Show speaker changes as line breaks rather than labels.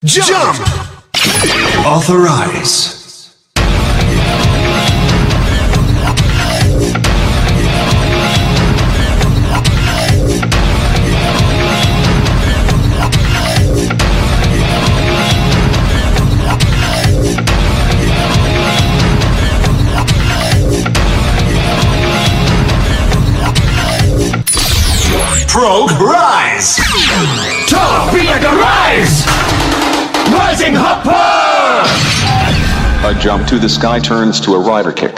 Jump! Authorize. Frog rise! Top rise! Rising hopper!
A jump to the sky turns to a rider kick.